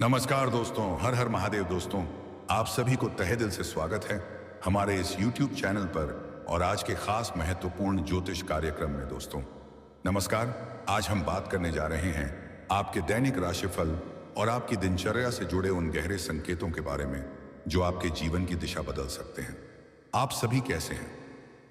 नमस्कार दोस्तों, हर हर महादेव दोस्तों। आप सभी को तहे दिल से स्वागत है हमारे इस YouTube चैनल पर और आज के खास महत्वपूर्ण ज्योतिष कार्यक्रम में। दोस्तों नमस्कार। आज हम बात करने जा रहे हैं आपके दैनिक राशिफल और आपकी दिनचर्या से जुड़े उन गहरे संकेतों के बारे में जो आपके जीवन की दिशा बदल सकते हैं। आप सभी कैसे हैं?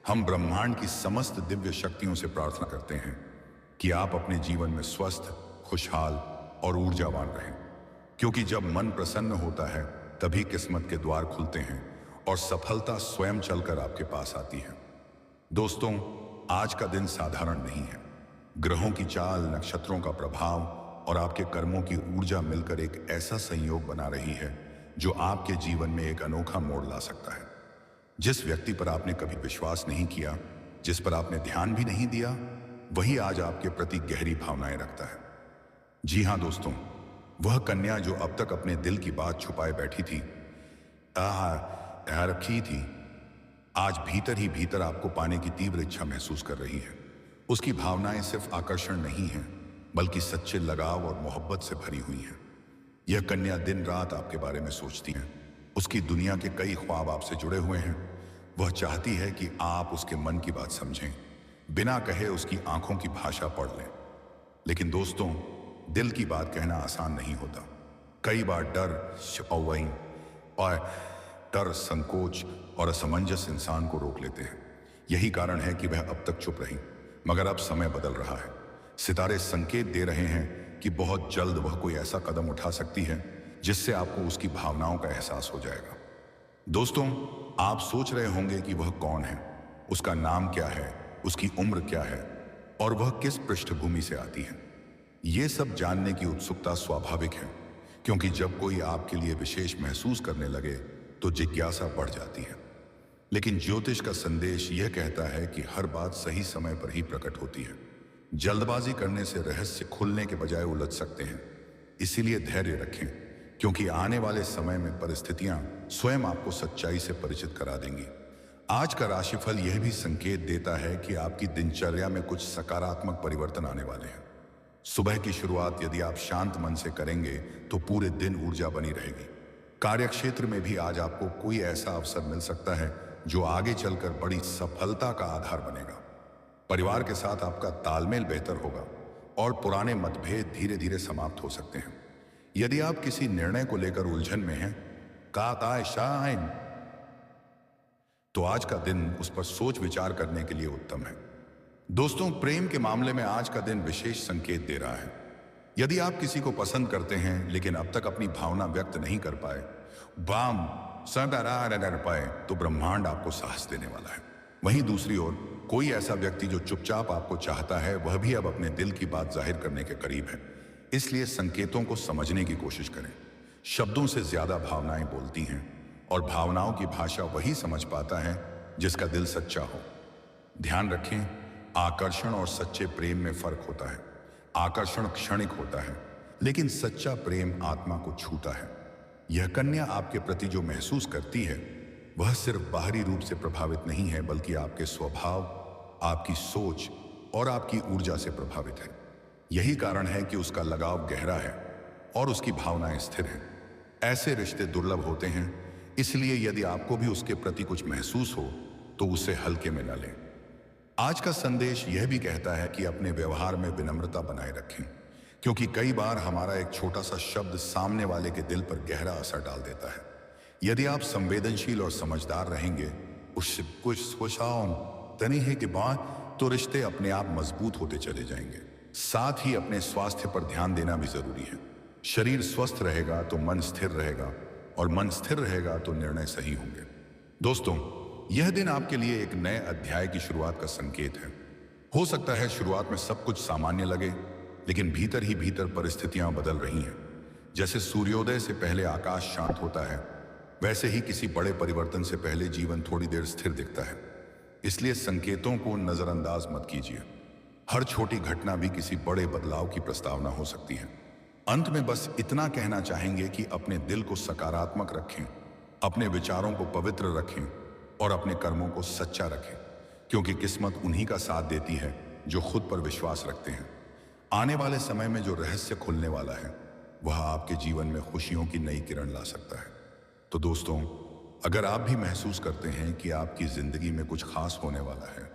हम ब्रह्मांड की समस्त दिव्य शक्तियों से प्रार्थना करते हैं कि आप अपने जीवन में स्वस्थ, खुशहाल और ऊर्जावान रहें, क्योंकि जब मन प्रसन्न होता है तभी किस्मत के द्वार खुलते हैं और सफलता स्वयं चलकर आपके पास आती है। दोस्तों, आज का दिन साधारण नहीं है। ग्रहों की चाल, नक्षत्रों का प्रभाव और आपके कर्मों की ऊर्जा मिलकर एक ऐसा संयोग बना रही है जो आपके जीवन में एक अनोखा मोड़ ला सकता है। जिस व्यक्ति पर आपने कभी विश्वास नहीं किया, जिस पर आपने ध्यान भी नहीं दिया, वही आज आपके प्रति गहरी भावनाएं रखता है। जी हाँ दोस्तों, वह कन्या जो अब तक अपने दिल की बात छुपाए बैठी थी, रखी थी, आज भीतर ही भीतर आपको पाने की तीव्र इच्छा महसूस कर रही है। उसकी भावनाएं सिर्फ आकर्षण नहीं हैं, बल्कि सच्चे लगाव और मोहब्बत से भरी हुई हैं। यह कन्या दिन रात आपके बारे में सोचती है। उसकी दुनिया के कई ख्वाब आपसे जुड़े हुए हैं। वह चाहती है कि आप उसके मन की बात समझें, बिना कहे उसकी आंखों की भाषा पढ़ लें। लेकिन दोस्तों, दिल की बात कहना आसान नहीं होता। कई बार डर, संकोच और असमंजस इंसान को रोक लेते हैं। यही कारण है कि वह अब तक चुप रही, मगर अब समय बदल रहा है। सितारे संकेत दे रहे हैं कि बहुत जल्द वह कोई ऐसा कदम उठा सकती है जिससे आपको उसकी भावनाओं का एहसास हो जाएगा। दोस्तों, आप सोच रहे होंगे कि वह कौन है, उसका नाम क्या है, उसकी उम्र क्या है और वह किस पृष्ठभूमि से आती है। ये सब जानने की उत्सुकता स्वाभाविक है, क्योंकि जब कोई आपके लिए विशेष महसूस करने लगे तो जिज्ञासा बढ़ जाती है। लेकिन ज्योतिष का संदेश यह कहता है कि हर बात सही समय पर ही प्रकट होती है। जल्दबाजी करने से रहस्य खुलने के बजाय उलझ सकते हैं। इसीलिए धैर्य रखें, क्योंकि आने वाले समय में परिस्थितियां स्वयं आपको सच्चाई से परिचित करा देंगी। आज का राशिफल यह भी संकेत देता है कि आपकी दिनचर्या में कुछ सकारात्मक परिवर्तन आने वाले हैं। सुबह की शुरुआत यदि आप शांत मन से करेंगे तो पूरे दिन ऊर्जा बनी रहेगी। कार्यक्षेत्र में भी आज आपको कोई ऐसा अवसर मिल सकता है जो आगे चलकर बड़ी सफलता का आधार बनेगा। परिवार के साथ आपका तालमेल बेहतर होगा और पुराने मतभेद धीरे धीरे समाप्त हो सकते हैं। यदि आप किसी निर्णय को लेकर उलझन में हैं, तो आज का दिन उस पर सोच विचार करने के लिए उत्तम है। दोस्तों, प्रेम के मामले में आज का दिन विशेष संकेत दे रहा है। यदि आप किसी को पसंद करते हैं लेकिन अब तक अपनी भावना व्यक्त नहीं कर पाए, तो ब्रह्मांड आपको साहस देने वाला है। वहीं दूसरी ओर कोई ऐसा व्यक्ति जो चुपचाप आपको चाहता है, वह भी अब अपने दिल की बात जाहिर करने के करीब है। इसलिए संकेतों को समझने की कोशिश करें। शब्दों से ज्यादा भावनाएं बोलती हैं और भावनाओं की भाषा वही समझ पाता है जिसका दिल सच्चा हो। ध्यान रखें, आकर्षण और सच्चे प्रेम में फर्क होता है। आकर्षण क्षणिक होता है, लेकिन सच्चा प्रेम आत्मा को छूता है। यह कन्या आपके प्रति जो महसूस करती है, वह सिर्फ बाहरी रूप से प्रभावित नहीं है, बल्कि आपके स्वभाव, आपकी सोच और आपकी ऊर्जा से प्रभावित है। यही कारण है कि उसका लगाव गहरा है और उसकी भावनाएं स्थिर हैं। ऐसे रिश्ते दुर्लभ होते हैं, इसलिए यदि आपको भी उसके प्रति कुछ महसूस हो तो उसे हल्के में न लें। आज का संदेश यह भी कहता है कि अपने व्यवहार में विनम्रता बनाए रखें, क्योंकि कई बार हमारा एक छोटा सा शब्द सामने वाले के दिल पर गहरा असर डाल देता है। यदि आप संवेदनशील और समझदार रहेंगे, उससे कुछ तनी है कि बाद तो रिश्ते अपने आप मजबूत होते चले जाएंगे। साथ ही अपने स्वास्थ्य पर ध्यान देना भी जरूरी है। शरीर स्वस्थ रहेगा तो मन स्थिर रहेगा और मन स्थिर रहेगा तो निर्णय सही होंगे। दोस्तों, यह दिन आपके लिए एक नए अध्याय की शुरुआत का संकेत है। हो सकता है शुरुआत में सब कुछ सामान्य लगे, लेकिन भीतर ही भीतर परिस्थितियां बदल रही हैं। जैसे सूर्योदय से पहले आकाश शांत होता है, वैसे ही किसी बड़े परिवर्तन से पहले जीवन थोड़ी देर स्थिर दिखता है। इसलिए संकेतों को नजरअंदाज मत कीजिए। हर छोटी घटना भी किसी बड़े बदलाव की प्रस्तावना हो सकती है। अंत में बस इतना कहना चाहेंगे कि अपने दिल को सकारात्मक रखें, अपने विचारों को पवित्र रखें और अपने कर्मों को सच्चा रखें, क्योंकि किस्मत उन्हीं का साथ देती है जो खुद पर विश्वास रखते हैं। आने वाले समय में जो रहस्य खुलने वाला है, वह आपके जीवन में खुशियों की नई किरण ला सकता है। तो दोस्तों, अगर आप भी महसूस करते हैं कि आपकी जिंदगी में कुछ खास होने वाला है,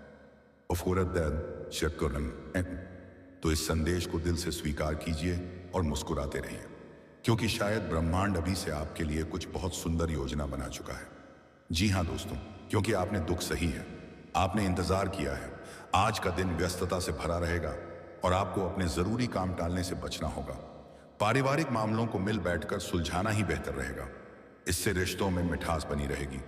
तो इस संदेश को दिल से स्वीकार कीजिए और मुस्कुराते रहिए, क्योंकि शायद ब्रह्मांड अभी से आपके लिए कुछ बहुत सुंदर योजना बना चुका है। जी हाँ दोस्तों, क्योंकि आपने दुख सही है, आपने इंतजार किया है। आज का दिन व्यस्तता से भरा रहेगा और आपको अपने जरूरी काम टालने से बचना होगा। पारिवारिक मामलों को मिल बैठकर सुलझाना ही बेहतर रहेगा। इससे रिश्तों में मिठास बनी रहेगी।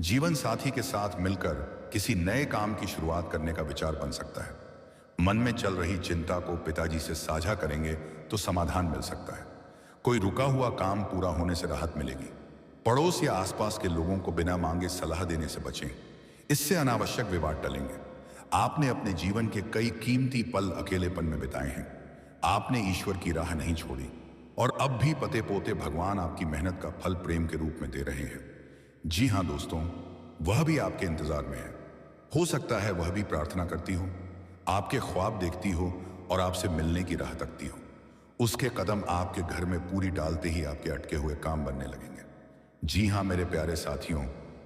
जीवन साथी के साथ मिलकर किसी नए काम की शुरुआत करने का विचार बन सकता है। मन में चल रही चिंता को पिताजी से साझा करेंगे तो समाधान मिल सकता है। कोई रुका हुआ काम पूरा होने से राहत मिलेगी। पड़ोस या आसपास के लोगों को बिना मांगे सलाह देने से बचें, इससे अनावश्यक विवाद टलेंगे। आपने अपने जीवन के कई कीमती पल अकेलेपन में बिताए हैं। आपने ईश्वर की राह नहीं छोड़ी और अब भी पते पोते भगवान आपकी मेहनत का फल प्रेम के रूप में दे रहे हैं। जी हाँ दोस्तों, वह भी आपके इंतजार में है। हो सकता है वह भी प्रार्थना करती हो, आपके ख्वाब देखती हो और आपसे मिलने की राह तकती हो। उसके कदम आपके घर में पूरी डालते ही आपके अटके हुए काम बनने लगेंगे। जी हाँ मेरे प्यारे साथियों,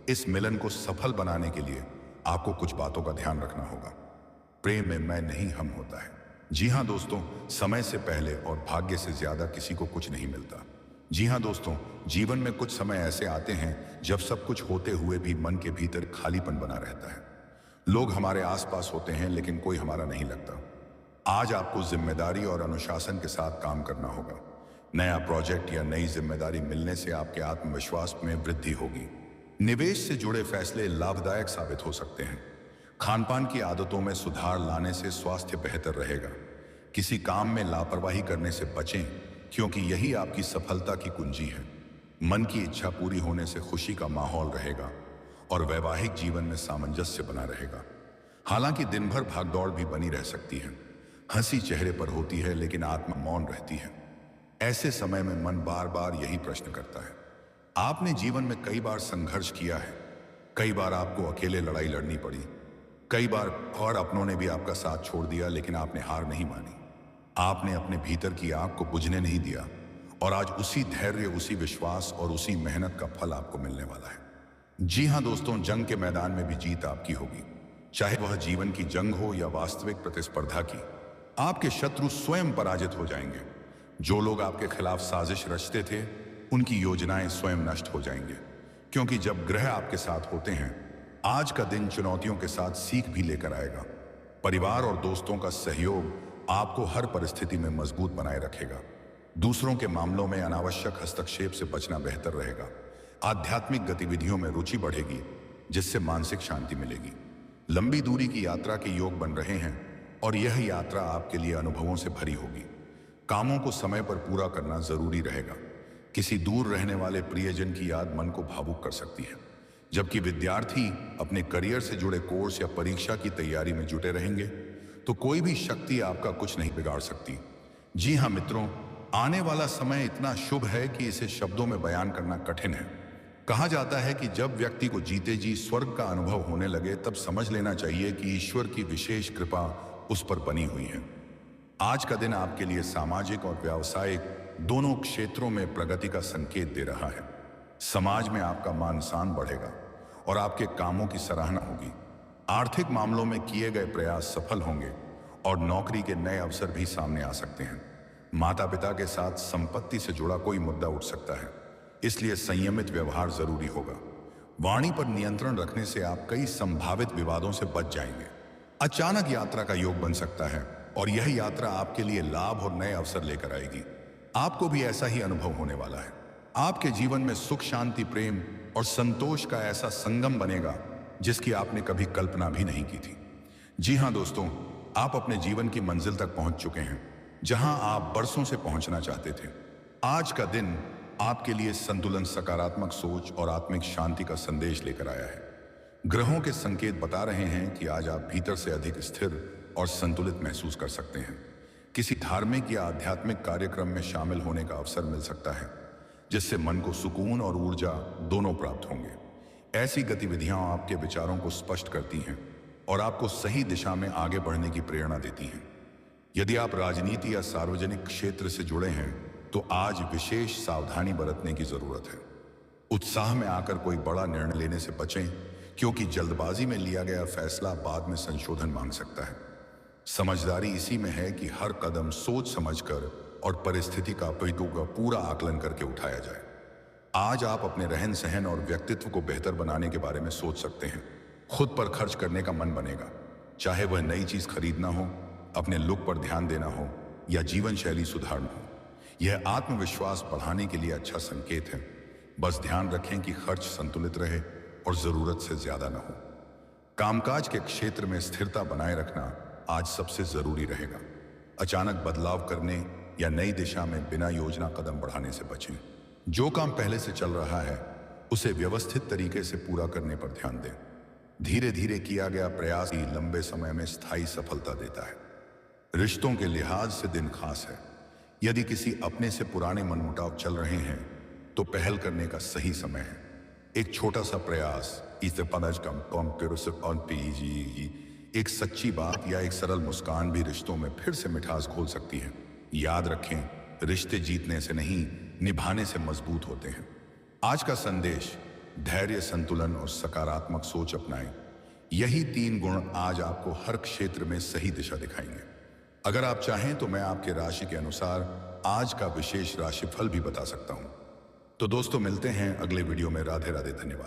इस मिलन को सफल बनाने के लिए आपको कुछ बातों का ध्यान रखना होगा। प्रेम में मैं नहीं हम होता है। जी हाँ दोस्तों, समय से पहले और भाग्य से ज्यादा किसी को कुछ नहीं मिलता। जी हाँ दोस्तों, जीवन में कुछ समय ऐसे आते हैं जब सब कुछ होते हुए भी मन के भीतर खालीपन बना रहता है। लोग हमारे आसपास होते हैं लेकिन कोई हमारा नहीं लगता। आज आपको जिम्मेदारी और अनुशासन के साथ काम करना होगा। नया प्रोजेक्ट या नई जिम्मेदारी मिलने से आपके आत्मविश्वास में वृद्धि होगी। निवेश से जुड़े फैसले लाभदायक साबित हो सकते हैं। खानपान की आदतों में सुधार लाने से स्वास्थ्य बेहतर रहेगा। किसी काम में लापरवाही करने से बचें, क्योंकि यही आपकी सफलता की कुंजी है। मन की इच्छा पूरी होने से खुशी का माहौल रहेगा और वैवाहिक जीवन में सामंजस्य बना रहेगा। हालांकि दिन भर भागदौड़ भी बनी रह सकती है। हंसी चेहरे पर होती है लेकिन आत्मा मौन रहती है। ऐसे समय में मन बार बार यही प्रश्न करता है। आपने जीवन में कई बार संघर्ष किया है, कई बार आपको अकेले लड़ाई लड़नी पड़ी, कई बार और अपनों ने भी आपका साथ छोड़ दिया, लेकिन आपने हार नहीं मानी। आपने अपने भीतर की आग को बुझने नहीं दिया और आज उसी धैर्य, उसी विश्वास और उसी मेहनत का फल आपको मिलने वाला है। जी हाँ दोस्तों, जंग के मैदान में भी जीत आपकी होगी, चाहे वह जीवन की जंग हो या वास्तविक प्रतिस्पर्धा की। आपके शत्रु स्वयं पराजित हो जाएंगे। जो लोग आपके खिलाफ साजिश रचते थे, उनकी योजनाएं स्वयं नष्ट हो जाएंगे, क्योंकि जब ग्रह आपके साथ होते हैं, आज का दिन चुनौतियों के साथ सीख भी लेकर आएगा। परिवार और दोस्तों का सहयोग आपको हर परिस्थिति में मजबूत बनाए रखेगा। दूसरों के मामलों में अनावश्यक हस्तक्षेप से बचना बेहतर रहेगा। आध्यात्मिक गतिविधियों में रुचि बढ़ेगी, जिससे मानसिक शांति मिलेगी। लंबी दूरी की यात्रा के योग बन रहे हैं और यह यात्रा आपके लिए अनुभवों से भरी होगी। कामों को समय पर पूरा करना जरूरी रहेगा। किसी दूर रहने वाले प्रियजन की याद मन को भावुक कर सकती है। जबकि विद्यार्थी अपने करियर से जुड़े कोर्स या परीक्षा की तैयारी में जुटे रहेंगे, तो कोई भी शक्ति आपका कुछ नहीं बिगाड़ सकती। जी हाँ मित्रों, आने वाला समय इतना शुभ है कि इसे शब्दों में बयान करना कठिन है। कहा जाता है कि जब व्यक्ति को जीते जी स्वर्ग का अनुभव होने लगे, तब समझ लेना चाहिए कि ईश्वर की विशेष कृपा उस पर बनी हुई है। आज का दिन आपके लिए सामाजिक और व्यावसायिक दोनों क्षेत्रों में प्रगति का संकेत दे रहा है। समाज में आपका मान सम्मान बढ़ेगा और आपके कामों की सराहना होगी। आर्थिक मामलों में किए गए प्रयास सफल होंगे और नौकरी के नए अवसर भी सामने आ सकते हैं। माता पिता के साथ संपत्ति से जुड़ा कोई मुद्दा उठ सकता है, इसलिए संयमित व्यवहार जरूरी होगा। वाणी पर नियंत्रण रखने से आप कई संभावित विवादों से बच जाएंगे। अचानक यात्रा का योग बन सकता है और यह यात्रा आपके लिए लाभ और नए अवसर लेकर आएगी। आपको भी ऐसा ही अनुभव होने वाला है। आपके जीवन में सुख, शांति, प्रेम और संतोष का ऐसा संगम बनेगा जिसकी आपने कभी कल्पना भी नहीं की थी। जी हाँ दोस्तों, आप अपने जीवन की मंजिल तक पहुंच चुके हैं, जहां आप बरसों से पहुंचना चाहते थे। आज का दिन आपके लिए संतुलन, सकारात्मक सोच और आत्मिक शांति का संदेश लेकर आया है। ग्रहों के संकेत बता रहे हैं कि आज आप भीतर से अधिक स्थिर और संतुलित महसूस कर सकते हैं। किसी धार्मिक या आध्यात्मिक कार्यक्रम में शामिल होने का अवसर मिल सकता है, जिससे मन को सुकून और ऊर्जा दोनों प्राप्त होंगे। ऐसी गतिविधियां आपके विचारों को स्पष्ट करती हैं और आपको सही दिशा में आगे बढ़ने की प्रेरणा देती हैं। यदि आप राजनीति या सार्वजनिक क्षेत्र से जुड़े हैं, तो आज विशेष सावधानी बरतने की जरूरत है। उत्साह में आकर कोई बड़ा निर्णय लेने से बचें, क्योंकि जल्दबाजी में लिया गया फैसला बाद में संशोधन मांग सकता है। समझदारी इसी में है कि हर कदम सोच समझकर और परिस्थिति का पूरा आकलन करके उठाया जाए। आज आप अपने रहन सहन और व्यक्तित्व को बेहतर बनाने के बारे में सोच सकते हैं। खुद पर खर्च करने का मन बनेगा, चाहे वह नई चीज खरीदना हो, अपने लुक पर ध्यान देना हो या जीवन शैली सुधारना हो। यह आत्मविश्वास बढ़ाने के लिए अच्छा संकेत है। बस ध्यान रखें कि खर्च संतुलित रहे और जरूरत से ज्यादा न हो। कामकाज के क्षेत्र में स्थिरता बनाए रखना आज सबसे जरूरी रहेगा। अचानक बदलाव करने या नई दिशा में बिना योजना कदम बढ़ाने से बचें। जो काम पहले से चल रहा है उसे व्यवस्थित तरीके से पूरा करने पर ध्यान दें। धीरे धीरे किया गया प्रयास ही लंबे समय में स्थायी सफलता देता है। रिश्तों के लिहाज से दिन खास है। यदि किसी अपने से पुराने मनमुटाव चल रहे हैं तो पहल करने का सही समय है। एक छोटा सा प्रयास, एक सच्ची बात या एक सरल मुस्कान भी रिश्तों में फिर से मिठास घोल सकती है। याद रखें, रिश्ते जीतने से नहीं, निभाने से मजबूत होते हैं। आज का संदेश, धैर्य, संतुलन और सकारात्मक सोच अपनाएं। यही 3 गुण आज आपको हर क्षेत्र में सही दिशा दिखाएंगे। अगर आप चाहें तो मैं आपके राशि के अनुसार आज का विशेष राशिफल भी बता सकता हूं। तो दोस्तों, मिलते हैं अगले वीडियो में। राधे राधे, धन्यवाद।